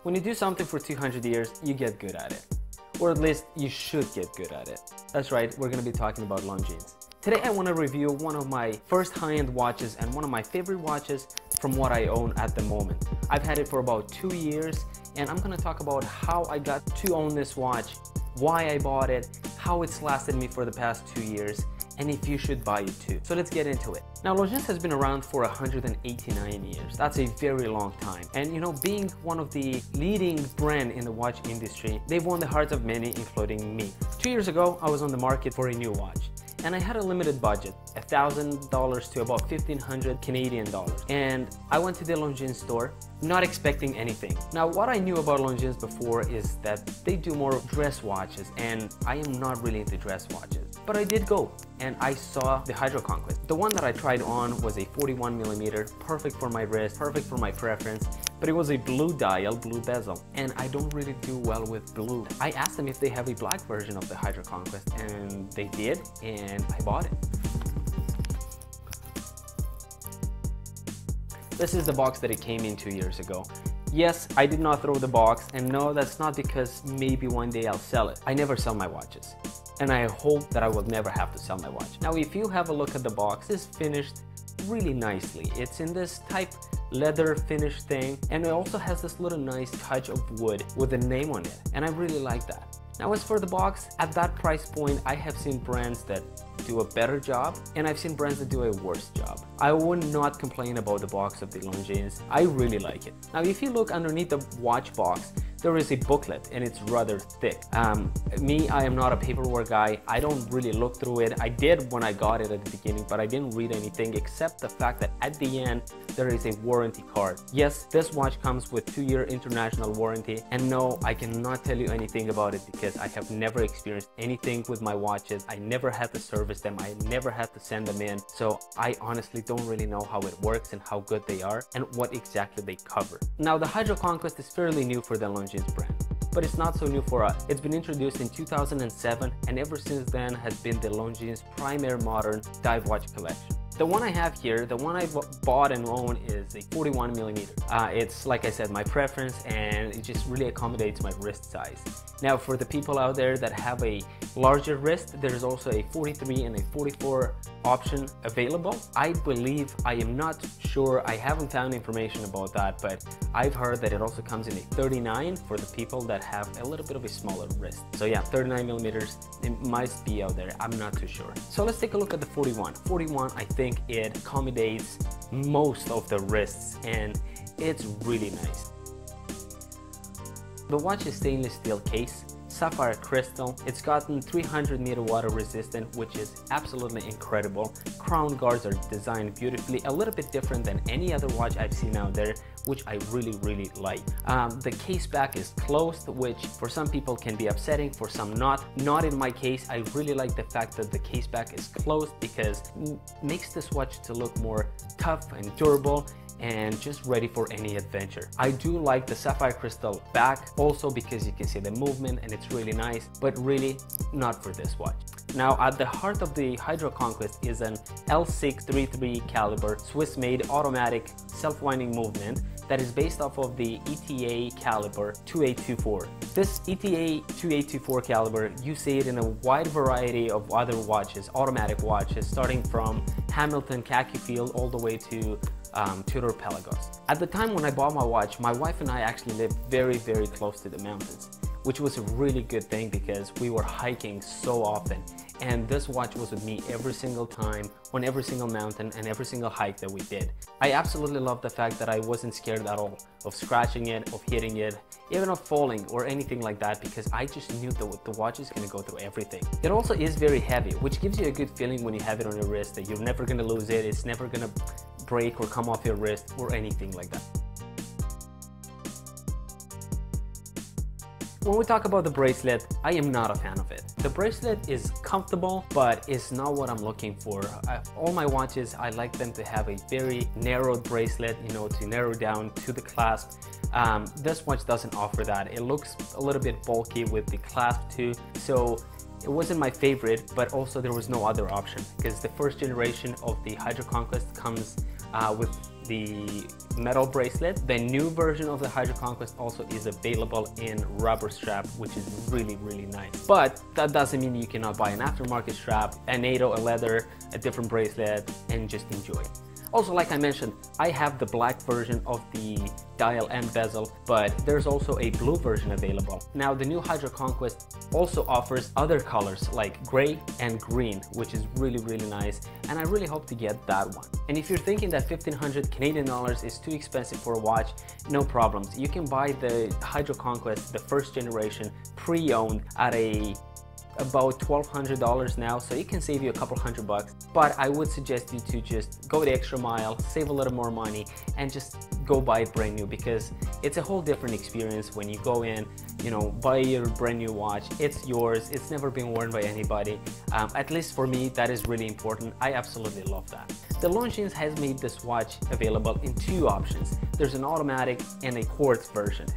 When you do something for 200 years, you get good at it. Or at least you should get good at it. That's right, we're gonna be talking about Longines. Today I want to review one of my first high-end watches and one of my favorite watches from what I own at the moment. I've had it for about 2 years and I'm gonna talk about how I got to own this watch, why I bought it, how it's lasted me for the past 2 years, and if you should buy it too. So let's get into it. Now, Longines has been around for 189 years. That's a very long time. And you know, being one of the leading brand in the watch industry, they've won the hearts of many, including me. 2 years ago, I was on the market for a new watch. And I had a limited budget, $1,000 to about 1,500 Canadian dollars. And I went to the Longines store, not expecting anything. Now, what I knew about Longines before is that they do more dress watches, and I am not really into dress watches. But I did go, and I saw the Hydroconquest. The one that I tried on was a 41mm, perfect for my wrist, perfect for my preference, but it was a blue dial, blue bezel, and I don't really do well with blue. I asked them if they have a black version of the Hydroconquest, and they did, and I bought it. This is the box that it came in 2 years ago. Yes, I did not throw the box, and no, that's not because maybe one day I'll sell it. I never sell my watches, and I hope that I will never have to sell my watch. Now, if you have a look at the box, it's finished really nicely. It's in this type leather finish thing, and it also has this little nice touch of wood with a name on it, and I really like that. Now, as for the box, at that price point, I have seen brands that do a better job, and I've seen brands that do a worse job. I would not complain about the box of the Longines. I really like it. Now, if you look underneath the watch box, there is a booklet and it's rather thick. I am not a paperwork guy. I don't really look through it. I did when I got it at the beginning, but I didn't read anything except the fact that at the end, there is a warranty card. Yes, this watch comes with 2-year international warranty. And no, I cannot tell you anything about it because I have never experienced anything with my watches. I never had to service them. I never had to send them in. So I honestly don't really know how it works and how good they are and what exactly they cover. Now, the Hydroconquest is fairly new for the Longines brand, but it's not so new for us. It's been introduced in 2007, and ever since then has been the Longines Premier Modern Dive Watch Collection. The one I have here, the one I bought and own, is a 41mm. It's, like I said, my preference, and it just really accommodates my wrist size. Now, for the people out there that have a larger wrist, there's also a 43 and a 44 option available. I believe, I am not sure, I haven't found information about that, but I've heard that it also comes in a 39 for the people that have a little bit of a smaller wrist. So yeah, 39mm, it might be out there, I'm not too sure. So let's take a look at the 41. 41, I think it accommodates most of the wrists, and it's really nice. The watch is stainless steel case, sapphire crystal. It's gotten 300-meter water resistant, which is absolutely incredible. Crown guards are designed beautifully, a little bit different than any other watch I've seen out there, which I really like. The case back is closed, which for some people can be upsetting, for some not. Not in my case. I really like the fact that the case back is closed because it makes this watch to look more tough and durable and just ready for any adventure. I do like the sapphire crystal back also because you can see the movement and it's really nice, but really not for this watch. Now, at the heart of the Hydroconquest is an L633 caliber Swiss-made automatic self-winding movement that is based off of the ETA caliber 2824. This ETA 2824 caliber, you see it in a wide variety of other watches, automatic watches, starting from Hamilton khaki field all the way to Tudor Pelagos. At the time when I bought my watch, my wife and I actually lived very close to the mountains, which was a really good thing because we were hiking so often, and this watch was with me every single time on every single mountain and every single hike that we did. I absolutely love the fact that I wasn't scared at all of scratching it, of hitting it, even of falling or anything like that, because I just knew that the watch is going to go through everything. It also is very heavy, which gives you a good feeling when you have it on your wrist that you're never going to lose it, it's never going to break or come off your wrist or anything like that. When we talk about the bracelet, I am not a fan of it. The bracelet is comfortable, but it's not what I'm looking for. All my watches, I like them to have a very narrowed bracelet, you know, to narrow down to the clasp. This watch doesn't offer that. It looks a little bit bulky with the clasp too, so it wasn't my favorite, but also there was no other option because the first generation of the Hydroconquest comes with the metal bracelet. The new version of the Hydroconquest also is available in rubber strap, which is really, really nice. But that doesn't mean you cannot buy an aftermarket strap, a NATO, a leather, a different bracelet, and just enjoy. Also, like I mentioned, I have the black version of the dial and bezel, but there's also a blue version available. Now, the new Hydroconquest also offers other colors like gray and green, which is really, really nice, and I really hope to get that one. And if you're thinking that 1,500 Canadian dollars is too expensive for a watch, no problems. You can buy the Hydroconquest, the first generation, pre-owned at about $1,200 now, so it can save you a couple $100. But I would suggest you to just go the extra mile, save a little more money, and just go buy it brand new, because it's a whole different experience when you go in, you know, buy your brand new watch. It's yours, it's never been worn by anybody. At least for me, that is really important. I absolutely love that. The Longines has made this watch available in two options. There's an automatic and a quartz version.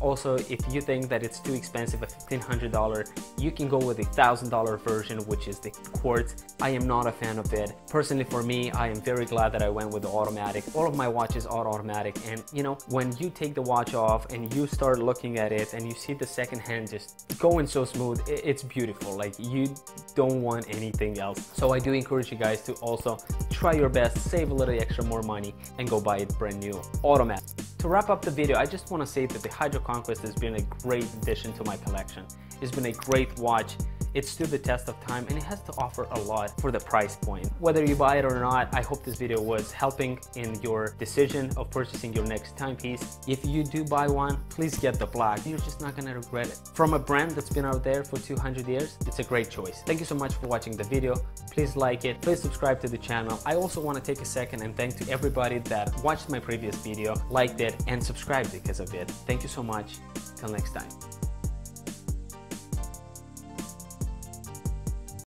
Also, if you think that it's too expensive at $1,500, you can go with a $1,000 version, which is the quartz. I am not a fan of it. Personally, for me, I am very glad that I went with the automatic. All of my watches are automatic, and you know, when you take the watch off and you start looking at it and you see the second hand just going so smooth, it's beautiful. Like, you don't want anything else. So I do encourage you guys to also try your best, save a little extra more money, and go buy it brand new automatic. To wrap up the video, I just want to say that the Hydroconquest has been a great addition to my collection. It's been a great watch. It stood the test of time, and it has to offer a lot for the price point. Whether you buy it or not, I hope this video was helping in your decision of purchasing your next timepiece. If you do buy one, please get the black. You're just not gonna regret it. From a brand that's been out there for 200 years, it's a great choice. Thank you so much for watching the video. Please like it, please subscribe to the channel. I also want to take a second and thank to everybody that watched my previous video, liked it, and subscribed because of it. Thank you so much. Till next time.